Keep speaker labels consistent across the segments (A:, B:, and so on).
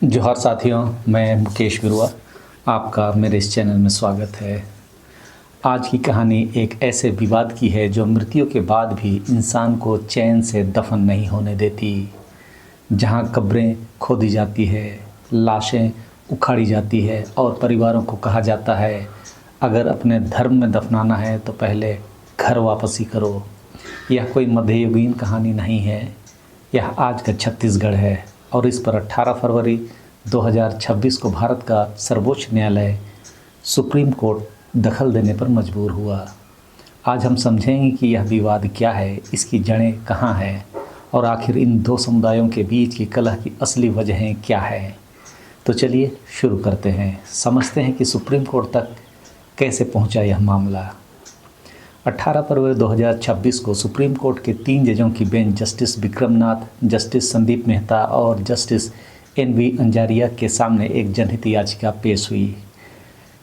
A: जोहार साथियों, मैं मुकेश गुरुआ, आपका मेरे इस चैनल में स्वागत है। आज की कहानी एक ऐसे विवाद की है जो मृत्यु के बाद भी इंसान को चैन से दफन नहीं होने देती। जहां कब्रें खोदी जाती है, लाशें उखाड़ी जाती है और परिवारों को कहा जाता है अगर अपने धर्म में दफनाना है तो पहले घर वापसी करो। यह कोई मध्ययुगीन कहानी नहीं है, यह आज का छत्तीसगढ़ है और इस पर 18 फरवरी 2026 को भारत का सर्वोच्च न्यायालय सुप्रीम कोर्ट दखल देने पर मजबूर हुआ। आज हम समझेंगे कि यह विवाद क्या है, इसकी जड़ें कहाँ हैं और आखिर इन दो समुदायों के बीच की कलह की असली वजहें क्या है। तो चलिए शुरू करते हैं, समझते हैं कि सुप्रीम कोर्ट तक कैसे पहुंचा यह मामला। 18 फरवरी 2026 को सुप्रीम कोर्ट के 3 जजों की bench justice Vikram Nath, justice Sandeep Mehta और जस्टिस NV अंजारिया के सामने एक जनहित याचिका पेश हुई।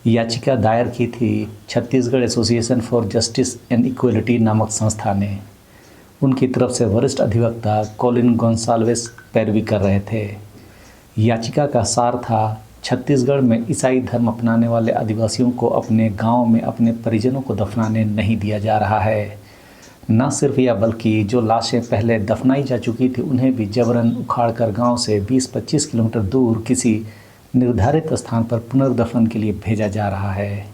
A: याचिका दायर की थी Chhattisgarh association for justice and equality नामक संस्था ने। उनकी तरफ से वरिष्ठ अधिवक्ता कॉलिन गोंसाल्वेस पैरवी कर रहे थे। याचिका का सार था छत्तीसगढ़ में ईसाई धर्म अपनाने वाले आदिवासियों को अपने गांव में अपने परिजनों को दफनाने नहीं दिया जा रहा है। न सिर्फ यह बल्कि जो लाशें पहले दफनाई जा चुकी थी उन्हें भी जबरन उखाड़कर गांव से 20-25 किलोमीटर दूर किसी निर्धारित स्थान पर पुनर्दफन के लिए भेजा जा रहा है।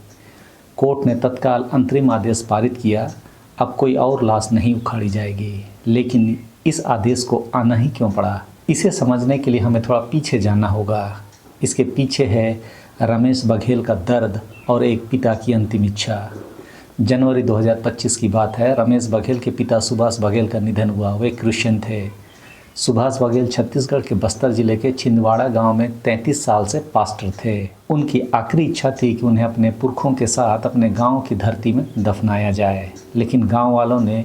A: कोर्ट ने तत्काल अंतरिम आदेश पारित किया, अब कोई और लाश नहीं उखाड़ी जाएगी। लेकिन इस आदेश को आना ही क्यों पड़ा, इसे समझने के लिए हमें थोड़ा पीछे जाना होगा। इसके पीछे है रमेश बघेल का दर्द और एक पिता की अंतिम इच्छा। जनवरी 2025 की बात है। रमेश बघेल के पिता सुभाष बघेल का निधन हुआ। वे क्रिश्चियन थे। सुभाष बघेल छत्तीसगढ़ के बस्तर जिले के छिंदवाड़ा गांव में 33 साल से पास्टर थे। उनकी आखिरी इच्छा थी कि उन्हें अपने पुरखों के साथ अपने गांव की धरती में दफनाया जाए, लेकिन गांव वालों ने,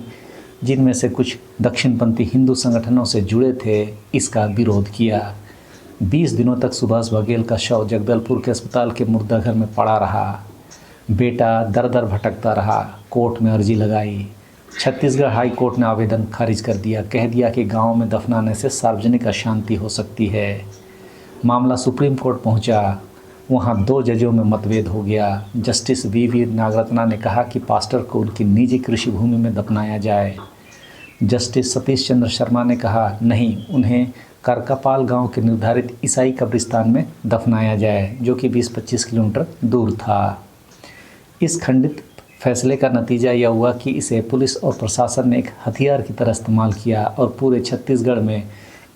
A: जिनमें से कुछ दक्षिणपंथी हिंदू संगठनों से जुड़े थे, इसका विरोध किया। 20 दिनों तक सुभाष बघेल का शव जगदलपुर के अस्पताल के मुर्दाघर में पड़ा रहा। बेटा दर दर भटकता रहा। कोर्ट में अर्जी लगाई। छत्तीसगढ़ हाई कोर्ट ने आवेदन खारिज कर दिया। कह दिया कि गांव में दफनाने से सार्वजनिक अशांति हो सकती है। मामला सुप्रीम कोर्ट पहुंचा। वहां 2 जजों में मतभेद हो गया। जस्टिस VV नागरत्ना ने कहा कि पास्टर को उनकी निजी कृषि भूमि में दफनाया जाए। जस्टिस सतीश चंद्र शर्मा ने कहा नहीं, उन्हें करकापाल गांव के निर्धारित ईसाई कब्रिस्तान में दफनाया जाए, जो कि 20-25 किलोमीटर दूर था। इस खंडित फैसले का नतीजा यह हुआ कि इसे पुलिस और प्रशासन ने एक हथियार की तरह इस्तेमाल किया और पूरे छत्तीसगढ़ में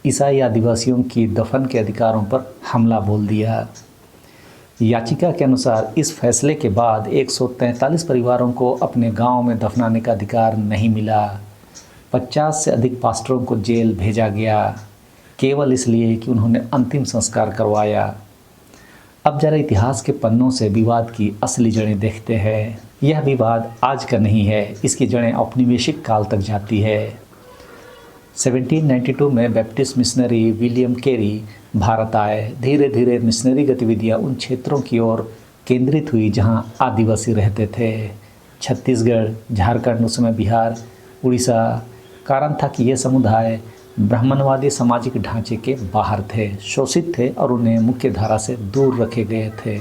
A: ईसाई आदिवासियों की दफन के अधिकारों पर हमला बोल दिया। याचिका के अनुसार इस फैसले के बाद 143 परिवारों को अपने गांव में दफनाने का अधिकार नहीं मिला। 50 से अधिक पास्टरों को जेल भेजा गया, केवल इसलिए कि उन्होंने अंतिम संस्कार करवाया। अब जरा इतिहास के पन्नों से विवाद की असली जड़ें देखते हैं। यह विवाद आज का नहीं है, इसकी जड़ें औपनिवेशिक काल तक जाती है। 1792 में Baptist missionary William Carey Bharat आए। धीरे धीरे मिशनरी गतिविधियां उन क्षेत्रों की ओर केंद्रित हुई जहां आदिवासी रहते थे। छत्तीसगढ़, झारखंड, उस समय बिहार, उड़ीसा। कारण था कि ये समुदाय ब्राह्मणवादी सामाजिक ढांचे के बाहर थे, शोषित थे और उन्हें मुख्य धारा से दूर रखे गए थे।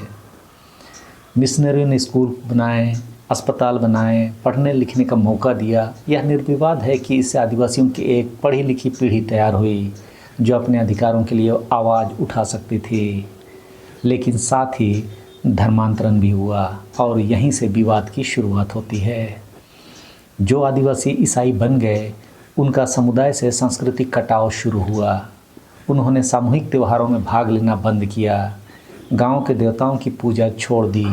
A: मिशनरियों ने स्कूल बनाए, अस्पताल बनाए, पढ़ने लिखने का मौका दिया। यह निर्विवाद है कि इससे आदिवासियों की एक पढ़ी लिखी पीढ़ी तैयार हुई जो अपने अधिकारों के लिए आवाज़ उठा सकती थी। लेकिन साथ ही धर्मांतरण भी हुआ और यहीं से विवाद की शुरुआत होती है। जो आदिवासी ईसाई बन गए, उनका समुदाय से सांस्कृतिक कटाव शुरू हुआ। उन्होंने सामूहिक त्योहारों में भाग लेना बंद किया, गांव के देवताओं की पूजा छोड़ दी।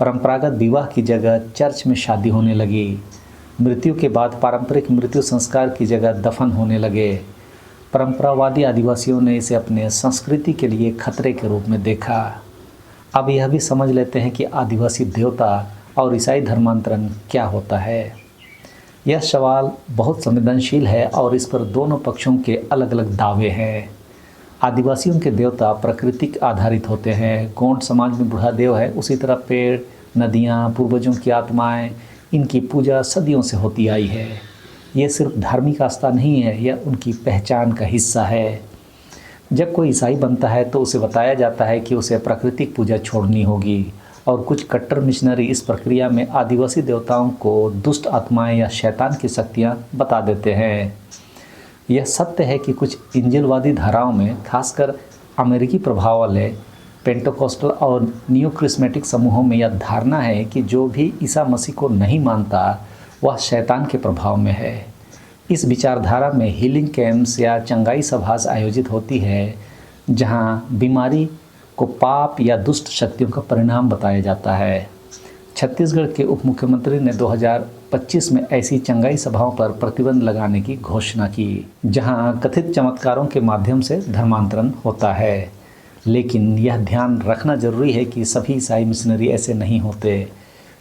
A: परंपरागत विवाह की जगह चर्च में शादी होने लगी। मृत्यु के बाद पारंपरिक मृत्यु संस्कार की जगह दफन होने लगे। परंपरावादी आदिवासियों ने इसे अपने संस्कृति के लिए खतरे के रूप में देखा। अब यह भी समझ लेते हैं कि आदिवासी देवता और ईसाई धर्मांतरण क्या होता है। यह सवाल बहुत संवेदनशील है और इस पर दोनों पक्षों के अलग अलग दावे हैं। आदिवासियों के देवता प्राकृतिक आधारित होते हैं। गोंड समाज में बूढ़ा देव है, उसी तरह पेड़, नदियाँ, पूर्वजों की आत्माएं, इनकी पूजा सदियों से होती आई है। ये सिर्फ धार्मिक आस्था नहीं है, यह उनकी पहचान का हिस्सा है। जब कोई ईसाई बनता है तो उसे बताया जाता है कि उसे प्राकृतिक पूजा छोड़नी होगी और कुछ कट्टर मिशनरी इस प्रक्रिया में आदिवासी देवताओं को दुष्ट आत्माएं या शैतान की शक्तियां बता देते हैं। यह सत्य है कि कुछ इंजिलवादी धाराओं में, खासकर अमेरिकी प्रभाव वाले पेंटोकोस्टल और न्यू क्रिस्मेटिक समूहों में, यह धारणा है कि जो भी ईसा मसीह को नहीं मानता वह शैतान के प्रभाव में है। इस विचारधारा में हीलिंग कैंप्स या चंगाई सभा आयोजित होती है जहां बीमारी को पाप या दुष्ट शक्तियों का परिणाम बताया जाता है। छत्तीसगढ़ के उप मुख्यमंत्री ने 2025 में ऐसी चंगाई सभाओं पर प्रतिबंध लगाने की घोषणा की जहां कथित चमत्कारों के माध्यम से धर्मांतरण होता है। लेकिन यह ध्यान रखना जरूरी है कि सभी ईसाई मिशनरी ऐसे नहीं होते।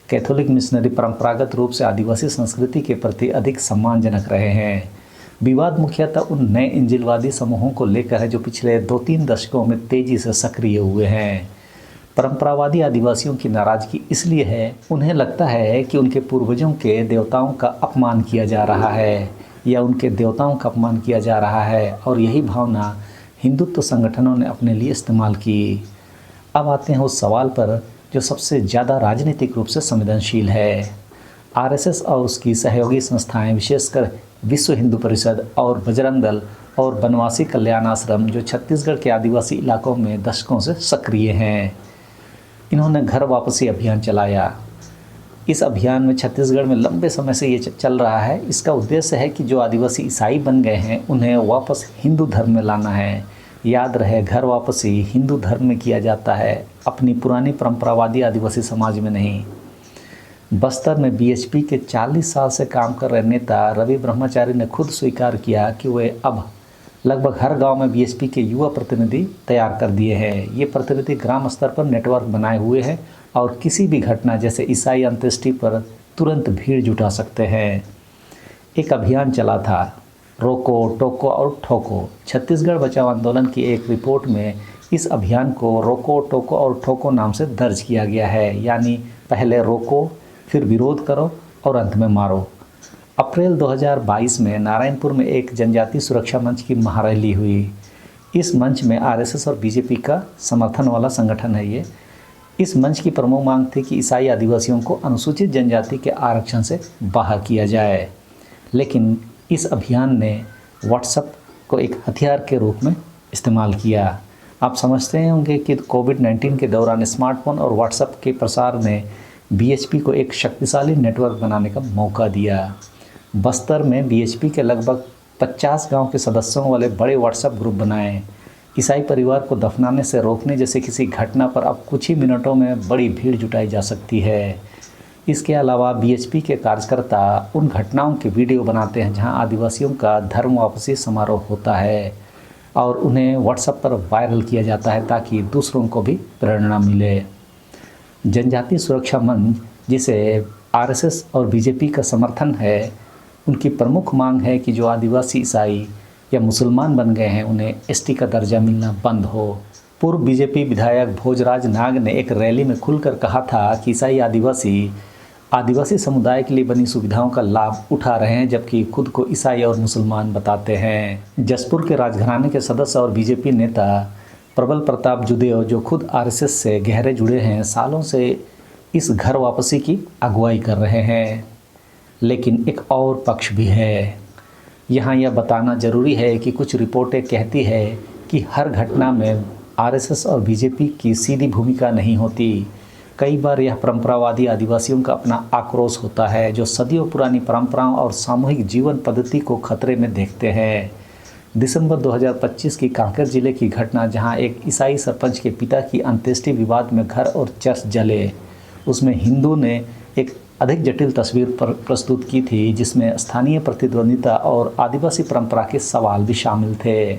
A: कैथोलिक मिशनरी परंपरागत रूप से आदिवासी संस्कृति के प्रति अधिक सम्मानजनक रहे हैं। विवाद मुख्यतः उन नए इंजिलवादी समूहों को लेकर है जो पिछले 2-3 दशकों में तेजी से सक्रिय हुए हैं। परंपरावादी आदिवासियों की नाराजगी इसलिए है, उन्हें लगता है कि उनके पूर्वजों के देवताओं का अपमान किया जा रहा है या उनके देवताओं का अपमान किया जा रहा है, और यही भावना हिंदुत्व संगठनों ने अपने लिए इस्तेमाल की। अब आते हैं उस सवाल पर जो सबसे ज़्यादा राजनीतिक रूप से संवेदनशील है। आरएसएस और उसकी सहयोगी संस्थाएं, विशेषकर विश्व हिंदू परिषद और बजरंग दल और बनवासी कल्याण आश्रम, जो छत्तीसगढ़ के आदिवासी इलाकों में दशकों से सक्रिय हैं, इन्होंने घर वापसी अभियान चलाया। इस अभियान में छत्तीसगढ़ में लंबे समय से ये चल रहा है। इसका उद्देश्य है कि जो आदिवासी ईसाई बन गए हैं उन्हें वापस हिंदू धर्म में लाना है। याद रहे, घर वापसी हिंदू धर्म में किया जाता है, अपनी पुरानी परंपरावादी आदिवासी समाज में नहीं। बस्तर में बीएचपी के 40 साल से काम कर रहे नेता रवि ब्रह्मचारी ने खुद स्वीकार किया कि वे अब लगभग हर गांव में बीएचपी के युवा प्रतिनिधि तैयार कर दिए हैं। ये प्रतिनिधि ग्राम स्तर पर नेटवर्क बनाए हुए हैं और किसी भी घटना जैसे ईसाई अंत्येष्टि पर तुरंत भीड़ जुटा सकते हैं। एक अभियान चला था, रोको टोको और ठोको। छत्तीसगढ़ बचाओ आंदोलन की एक रिपोर्ट में इस अभियान को रोको टोको और ठोको नाम से दर्ज किया गया है, यानी पहले रोको, फिर विरोध करो और अंत में मारो। अप्रैल 2022 में नारायणपुर में एक जनजाति सुरक्षा मंच की महारैली हुई। इस मंच में आरएसएस और बीजेपी का समर्थन वाला संगठन है ये। इस मंच की प्रमुख मांग थी कि ईसाई आदिवासियों को अनुसूचित जनजाति के आरक्षण से बाहर किया जाए। लेकिन इस अभियान ने व्हाट्सएप को एक हथियार के रूप में इस्तेमाल किया। आप समझते होंगे कि कोविड-19 के दौरान स्मार्टफोन और व्हाट्सएप के प्रसार ने बीएचपी को एक शक्तिशाली नेटवर्क बनाने का मौका दिया। बस्तर में बीएचपी के लगभग 50 गांव के सदस्यों वाले बड़े व्हाट्सएप ग्रुप बनाए। ईसाई परिवार को दफनाने से रोकने जैसे किसी घटना पर अब कुछ ही मिनटों में बड़ी भीड़ जुटाई जा सकती है। इसके अलावा बीएचपी के कार्यकर्ता उन घटनाओं के वीडियो बनाते हैं जहां आदिवासियों का धर्म वापसी समारोह होता है और उन्हें व्हाट्सएप पर वायरल किया जाता है ताकि दूसरों को भी प्रेरणा मिले। जनजाति सुरक्षा मंच, जिसे आरएसएस और बीजेपी का समर्थन है, उनकी प्रमुख मांग है कि जो आदिवासी ईसाई या मुसलमान बन गए हैं उन्हें एसटी का दर्जा मिलना बंद हो। पूर्व बीजेपी विधायक भोजराज नाग ने एक रैली में खुलकर कहा था कि ईसाई आदिवासी समुदाय के लिए बनी सुविधाओं का लाभ उठा रहे हैं, जबकि खुद को ईसाई और मुसलमान बताते हैं। जसपुर के राजघराने के सदस्य और बीजेपी नेता प्रबल प्रताप जुदेव, जो खुद आरएसएस से गहरे जुड़े हैं, सालों से इस घर वापसी की अगुवाई कर रहे हैं। लेकिन एक और पक्ष भी है। यहाँ यह बताना जरूरी है कि कुछ रिपोर्टें कहती है कि हर घटना में आरएसएस और बीजेपी की सीधी भूमिका नहीं होती। कई बार यह परंपरावादी आदिवासियों का अपना आक्रोश होता है जो सदियों पुरानी परंपराओं और सामूहिक जीवन पद्धति को खतरे में देखते हैं। दिसंबर 2025 की कांकेर जिले की घटना, जहां एक ईसाई सरपंच के पिता की अंत्येष्टि विवाद में घर और चर्च जले, उसमें हिंदू ने एक अधिक जटिल तस्वीर प्रस्तुत की थी जिसमें स्थानीय प्रतिद्वंदिता और आदिवासी परंपरा के सवाल भी शामिल थे।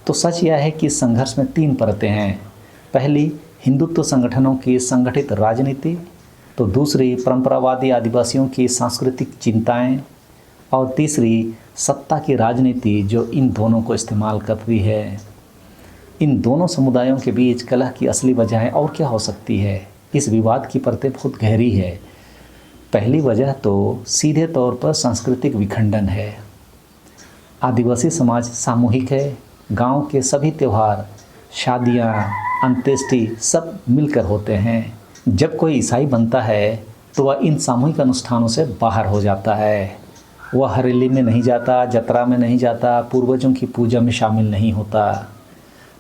A: तो सच यह है कि संघर्ष में 3 परतें हैं। पहली, हिंदुत्व संगठनों की संगठित राजनीति, तो दूसरी परंपरावादी आदिवासियों की सांस्कृतिक चिंताएं, और तीसरी सत्ता की राजनीति जो इन दोनों को इस्तेमाल करती है। इन दोनों समुदायों के बीच कलह की असली वजह और क्या हो सकती है? इस विवाद की परतें बहुत गहरी है। पहली वजह तो सीधे तौर पर सांस्कृतिक विखंडन है। आदिवासी समाज सामूहिक है, गांव के सभी त्यौहार, शादियां, अंत्येष्टि सब मिलकर होते हैं। जब कोई ईसाई बनता है तो वह इन सामूहिक अनुष्ठानों से बाहर हो जाता है। वह हरेली में नहीं जाता, जतरा में नहीं जाता, पूर्वजों की पूजा में शामिल नहीं होता।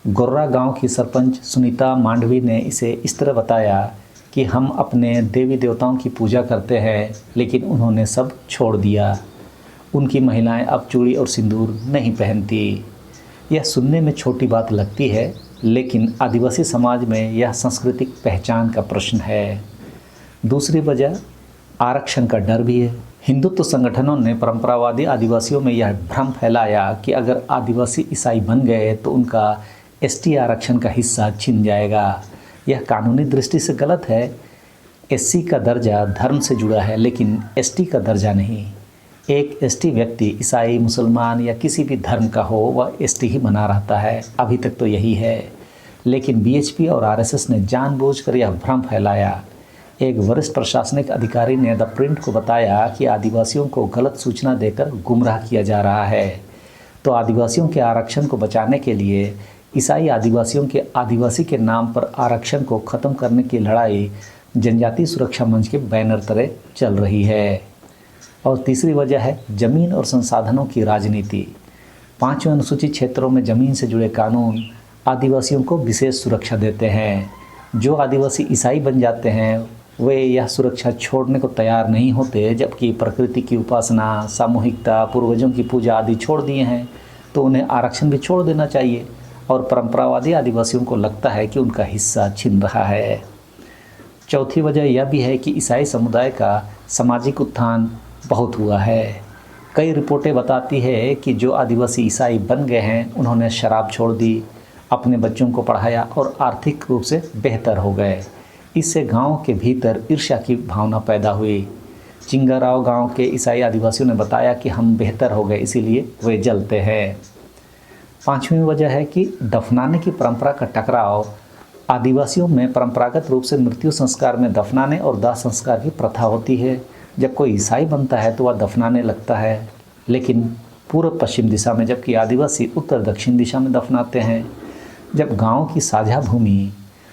A: गोर्रा गांव की सरपंच सुनीता मांडवी ने इसे इस तरह बताया कि हम अपने देवी देवताओं की पूजा करते हैं, लेकिन उन्होंने सब छोड़ दिया। उनकी महिलाएं अब चूड़ी और सिंदूर नहीं पहनती। यह सुनने में छोटी बात लगती है, लेकिन आदिवासी समाज में यह सांस्कृतिक पहचान का प्रश्न है। दूसरी वजह आरक्षण का डर भी है। हिंदुत्व संगठनों ने परंपरावादी आदिवासियों में यह भ्रम फैलाया कि अगर आदिवासी ईसाई बन गए तो उनका एसटी आरक्षण का हिस्सा छिन जाएगा। यह कानूनी दृष्टि से गलत है। एससी का दर्जा धर्म से जुड़ा है, लेकिन एसटी का दर्जा नहीं। एक एसटी व्यक्ति ईसाई, मुसलमान या किसी भी धर्म का हो, वह एसटी ही बना रहता है। अभी तक तो यही है, लेकिन बीएचपी और आरएसएस ने जानबूझकर यह भ्रम फैलाया। एक वरिष्ठ प्रशासनिक अधिकारी ने द प्रिंट को बताया कि आदिवासियों को गलत सूचना देकर गुमराह किया जा रहा है। तो आदिवासियों के आरक्षण को बचाने के लिए ईसाई आदिवासियों के आदिवासी के नाम पर आरक्षण को ख़त्म करने की लड़ाई जनजातीय सुरक्षा मंच के बैनर तले चल रही है। और तीसरी वजह है ज़मीन और संसाधनों की राजनीति। 5वें अनुसूचित क्षेत्रों में ज़मीन से जुड़े कानून आदिवासियों को विशेष सुरक्षा देते हैं। जो आदिवासी ईसाई बन जाते हैं वे यह सुरक्षा छोड़ने को तैयार नहीं होते, जबकि प्रकृति की उपासना, सामूहिकता, पूर्वजों की पूजा आदि छोड़ दिए हैं, तो उन्हें आरक्षण भी छोड़ देना चाहिए। और परंपरावादी आदिवासियों को लगता है कि उनका हिस्सा छिन रहा है। चौथी वजह यह भी है कि ईसाई समुदाय का सामाजिक उत्थान बहुत हुआ है। कई रिपोर्टें बताती है कि जो आदिवासी ईसाई बन गए हैं उन्होंने शराब छोड़ दी, अपने बच्चों को पढ़ाया और आर्थिक रूप से बेहतर हो गए। इससे गांव के भीतर ईर्ष्या की भावना पैदा हुई। चिंगाराव गांव के ईसाई आदिवासियों ने बताया कि हम बेहतर हो गए, इसीलिए वे जलते हैं। 5वीं वजह है कि दफनाने की परंपरा का टकराव। आदिवासियों में परंपरागत रूप से मृत्यु संस्कार में दफनाने और दाह संस्कार की प्रथा होती है। जब कोई ईसाई बनता है तो वह दफनाने लगता है, लेकिन पूर्व पश्चिम दिशा में, जबकि आदिवासी उत्तर दक्षिण दिशा में दफनाते हैं। जब गांव की साझा भूमि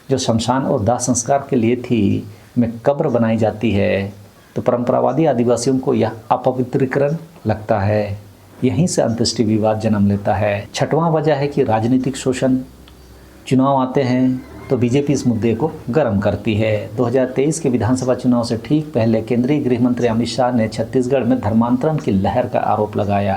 A: जो शमशान और दाह संस्कार के लिए थी में कब्र बनाई जाती है, तो परंपरावादी आदिवासियों को यह अपवित्रीकरण लगता है। यहीं से अंत्येष्टि विवाद जन्म लेता है। 6वां वजह है कि राजनीतिक शोषण। चुनाव आते हैं तो बीजेपी इस मुद्दे को गर्म करती है। 2023 के विधानसभा चुनाव से ठीक पहले केंद्रीय गृह मंत्री अमित शाह ने छत्तीसगढ़ में धर्मांतरण की लहर का आरोप लगाया।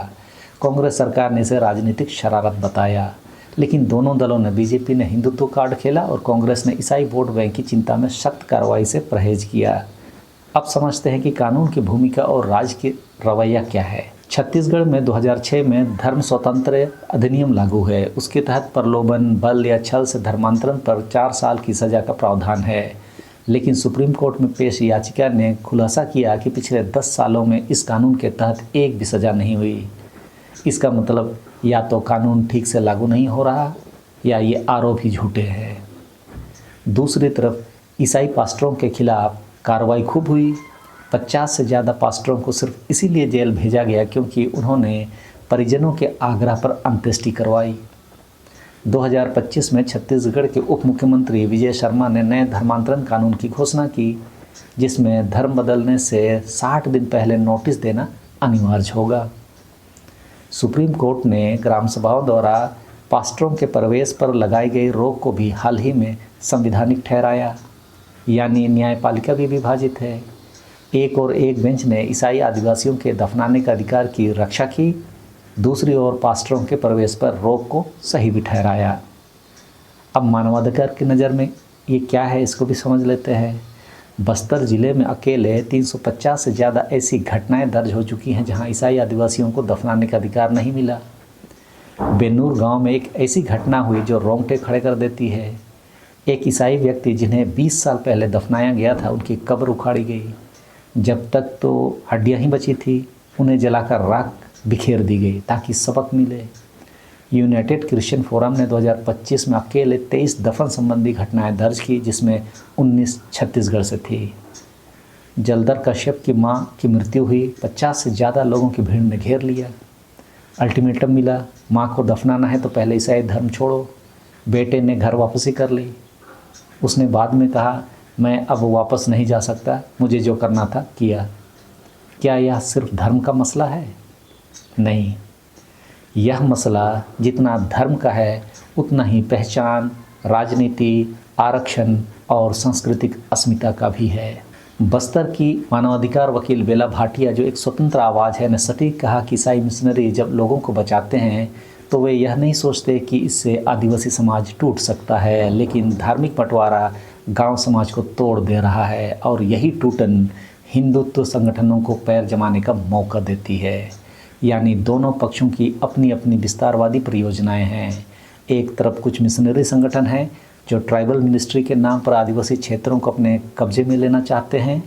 A: कांग्रेस सरकार ने इसे राजनीतिक शरारत बताया, लेकिन दोनों दलों ने, बीजेपी ने हिंदुत्व कार्ड खेला और कांग्रेस ने ईसाई वोट बैंक की चिंता में सख्त कार्रवाई से परहेज किया। अब समझते हैं कि कानून की भूमिका और राज्य की रवैया क्या है। छत्तीसगढ़ में 2006 में धर्म स्वतंत्र अधिनियम लागू है। उसके तहत प्रलोभन, बल या छल से धर्मांतरण पर 4 साल की सज़ा का प्रावधान है। लेकिन सुप्रीम कोर्ट में पेश याचिका ने खुलासा किया कि पिछले 10 सालों में इस कानून के तहत एक भी सज़ा नहीं हुई। इसका मतलब या तो कानून ठीक से लागू नहीं हो रहा या ये आरोप ही झूठे हैं। दूसरी तरफ ईसाई पास्टरों के खिलाफ कार्रवाई खूब हुई। 50 से ज़्यादा पास्टरों को सिर्फ इसीलिए जेल भेजा गया क्योंकि उन्होंने परिजनों के आग्रह पर अंत्येष्टि करवाई। 2025 में छत्तीसगढ़ के उप मुख्यमंत्री विजय शर्मा ने नए धर्मांतरण कानून की घोषणा की, जिसमें धर्म बदलने से 60 दिन पहले नोटिस देना अनिवार्य होगा। सुप्रीम कोर्ट ने ग्राम सभाओं द्वारा पास्टरों के प्रवेश पर लगाई गई रोक को भी हाल ही में संवैधानिक ठहराया, यानी न्यायपालिका भी विभाजित है। एक और एक बेंच ने ईसाई आदिवासियों के दफनाने का अधिकार की रक्षा की, दूसरी ओर पास्टरों के प्रवेश पर रोक को सही भी ठहराया। अब मानवाधिकार की नज़र में ये क्या है, इसको भी समझ लेते हैं। बस्तर ज़िले में अकेले 350 से ज़्यादा ऐसी घटनाएं दर्ज हो चुकी हैं जहां ईसाई आदिवासियों को दफनाने का अधिकार नहीं मिला। बेनूर गांव में एक ऐसी घटना हुई जो रोंगटे खड़े कर देती है। एक ईसाई व्यक्ति जिन्हें 20 साल पहले दफनाया गया था, उनकी कब्र उखाड़ी गई। जब तक तो हड्डियां ही बची थी, उन्हें जलाकर राख बिखेर दी गई ताकि सबक मिले। यूनाइटेड क्रिश्चियन फोरम ने 2025 में अकेले 23 दफन संबंधी घटनाएं दर्ज की, जिसमें 19 छत्तीसगढ़ से थी। जलधर कश्यप की मां की मृत्यु हुई। 50 से ज़्यादा लोगों की भीड़ ने घेर लिया। अल्टीमेटम मिला, माँ को दफनाना है तो पहले ईसाई धर्म छोड़ो। बेटे ने घर वापसी कर ली। उसने बाद में कहा मैं अब वापस नहीं जा सकता, मुझे जो करना था किया। क्या यह सिर्फ धर्म का मसला है? नहीं, यह मसला जितना धर्म का है उतना ही पहचान, राजनीति, आरक्षण और सांस्कृतिक अस्मिता का भी है। बस्तर की मानवाधिकार वकील बेला भाटिया, जो एक स्वतंत्र आवाज़ है, ने सटीक कहा कि ईसाई मिशनरी जब लोगों को बचाते हैं तो वे यह नहीं सोचते कि इससे आदिवासी समाज टूट सकता है, लेकिन धार्मिक बंटवारा गांव समाज को तोड़ दे रहा है और यही टूटन हिंदुत्व संगठनों को पैर जमाने का मौका देती है। यानी दोनों पक्षों की अपनी अपनी विस्तारवादी परियोजनाएं हैं। एक तरफ कुछ मिशनरी संगठन हैं जो ट्राइबल मिनिस्ट्री के नाम पर आदिवासी क्षेत्रों को अपने कब्जे में लेना चाहते हैं।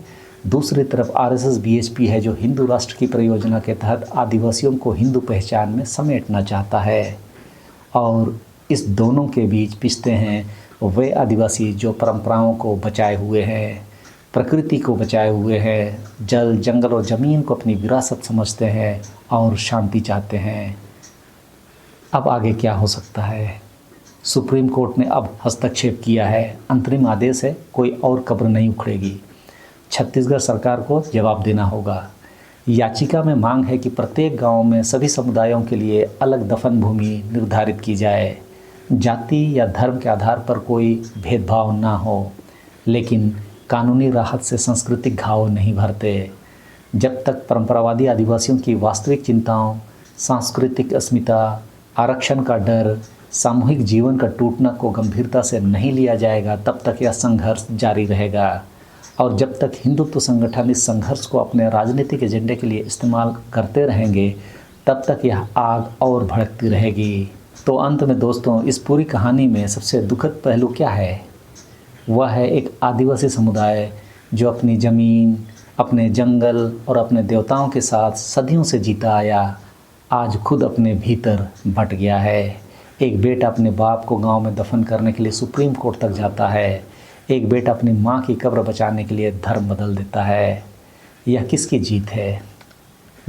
A: दूसरी तरफ आरएसएस बीएचपी है जो हिंदू राष्ट्र की परियोजना के तहत आदिवासियों को हिंदू पहचान में समेटना चाहता है। और इस दोनों के बीच पिसते हैं वे आदिवासी जो परंपराओं को बचाए हुए हैं, प्रकृति को बचाए हुए हैं, जल, जंगल और ज़मीन को अपनी विरासत समझते हैं और शांति चाहते हैं। अब आगे क्या हो सकता है? सुप्रीम कोर्ट ने अब हस्तक्षेप किया है। अंतरिम आदेश है, कोई और कब्र नहीं उखड़ेगी। छत्तीसगढ़ सरकार को जवाब देना होगा। याचिका में मांग है कि प्रत्येक गांव में सभी समुदायों के लिए अलग दफन भूमि निर्धारित की जाए। जाति या धर्म के आधार पर कोई भेदभाव ना हो, लेकिन कानूनी राहत से सांस्कृतिक घाव नहीं भरते। जब तक परंपरावादी आदिवासियों की वास्तविक चिंताओं, सांस्कृतिक अस्मिता, आरक्षण का डर, सामूहिक जीवन का टूटना को गंभीरता से नहीं लिया जाएगा, तब तक यह संघर्ष जारी रहेगा। और जब तक हिंदुत्व संगठन इस संघर्ष को अपने राजनीतिक एजेंडे के लिए इस्तेमाल करते रहेंगे, तब तक यह आग और भड़कती रहेगी। तो अंत में दोस्तों, इस पूरी कहानी में सबसे दुखद पहलू क्या है? वह है एक आदिवासी समुदाय जो अपनी ज़मीन, अपने जंगल और अपने देवताओं के साथ सदियों से जीता आया, आज खुद अपने भीतर बट गया है। एक बेटा अपने बाप को गांव में दफन करने के लिए सुप्रीम कोर्ट तक जाता है। एक बेटा अपनी माँ की कब्र बचाने के लिए धर्म बदल देता है। यह किसकी जीत है?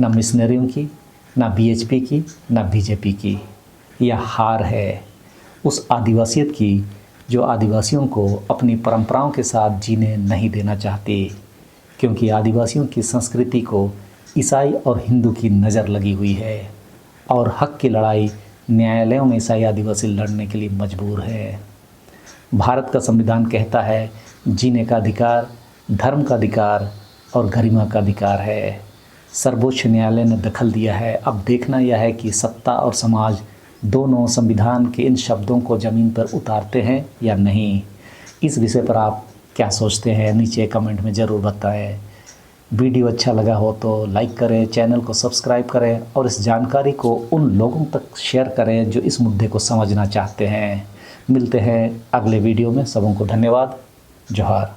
A: ना मिशनरियों की, ना बीएचपी की, ना बीजेपी की। यह हार है उस आदिवासियत की जो आदिवासियों को अपनी परंपराओं के साथ जीने नहीं देना चाहती, क्योंकि आदिवासियों की संस्कृति को ईसाई और हिंदू की नज़र लगी हुई है और हक की लड़ाई न्यायालयों में ईसाई आदिवासी लड़ने के लिए मजबूर है। भारत का संविधान कहता है जीने का अधिकार, धर्म का अधिकार और गरिमा का अधिकार है। सर्वोच्च न्यायालय ने दखल दिया है। अब देखना यह है कि सत्ता और समाज दोनों संविधान के इन शब्दों को ज़मीन पर उतारते हैं या नहीं। इस विषय पर आप क्या सोचते हैं? नीचे कमेंट में ज़रूर बताएं। वीडियो अच्छा लगा हो तो लाइक करें, चैनल को सब्सक्राइब करें और इस जानकारी को उन लोगों तक शेयर करें जो इस मुद्दे को समझना चाहते हैं। मिलते हैं अगले वीडियो में। सबों को धन्यवाद। जोहार।